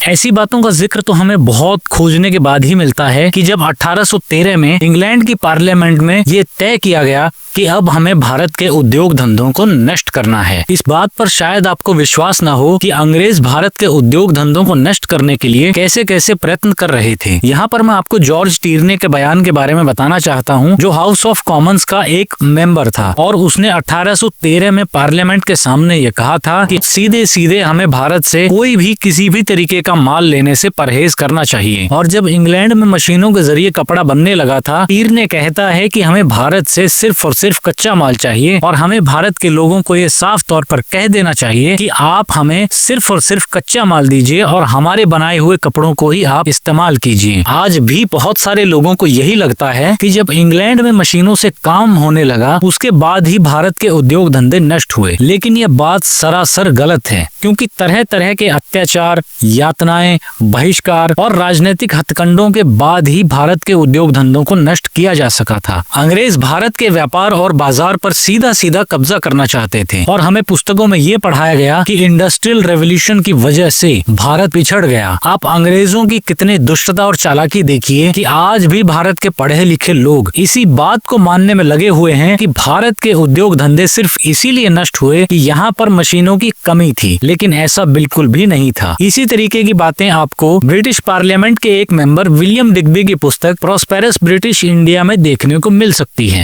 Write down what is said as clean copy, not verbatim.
ऐसी बातों का जिक्र तो हमें बहुत खोजने के बाद ही मिलता है कि जब 1813 में इंग्लैंड की पार्लियामेंट में ये तय किया गया कि अब हमें भारत के उद्योग धंधों को नष्ट करना है। इस बात पर शायद आपको विश्वास न हो कि अंग्रेज भारत के उद्योग धंधों को नष्ट करने के लिए कैसे कैसे प्रयत्न कर रहे थे। यहाँ पर मैं आपको जॉर्ज टिर्ने के बयान के बारे में बताना चाहता हूँ, जो हाउस ऑफ कॉमन्स का एक मेंबर था और उसने 1813 में पार्लियामेंट के सामने ये कहा था कि सीधे सीधे हमें भारत से कोई भी किसी भी तरीके का माल लेने से परहेज करना चाहिए। और जब इंग्लैंड में मशीनों के जरिए कपड़ा बनने लगा था, टिर्ने कहता है कि हमें भारत से सिर्फ और सिर्फ कच्चा माल चाहिए और हमें भारत के लोगों को ये साफ तौर पर कह देना चाहिए कि आप हमें सिर्फ और सिर्फ कच्चा माल दीजिए और हमारे बनाए हुए कपड़ों को ही आप इस्तेमाल कीजिए। आज भी बहुत सारे लोगों को यही लगता है कि जब इंग्लैंड में मशीनों से काम होने लगा उसके बाद ही भारत के उद्योग धंधे नष्ट हुए, लेकिन ये बात सरासर गलत है, क्योंकि तरह तरह के अत्याचार, यातनाएं, बहिष्कार और राजनीतिक हथकंडों के बाद ही भारत के उद्योग धंधों को नष्ट किया जा सका था। अंग्रेज भारत के व्यापार और बाजार पर सीधा सीधा कब्जा करना चाहते थे और हमें पुस्तकों में ये पढ़ाया गया कि इंडस्ट्रियल रेवोल्यूशन की वजह से भारत पिछड़ गया। आप अंग्रेजों की कितनी दुष्टता और चालाकी देखिए कि आज भी भारत के पढ़े लिखे लोग इसी बात को मानने में लगे हुए हैं कि भारत के उद्योग धंधे सिर्फ इसीलिए नष्ट हुए कि यहाँ पर मशीनों की कमी थी, लेकिन ऐसा बिल्कुल भी नहीं था। इसी तरीके की बातें आपको ब्रिटिश पार्लियामेंट के एक मेंबर विलियम डिग्बी की पुस्तक प्रॉस्पेरस ब्रिटिश इंडिया में देखने को मिल सकती है।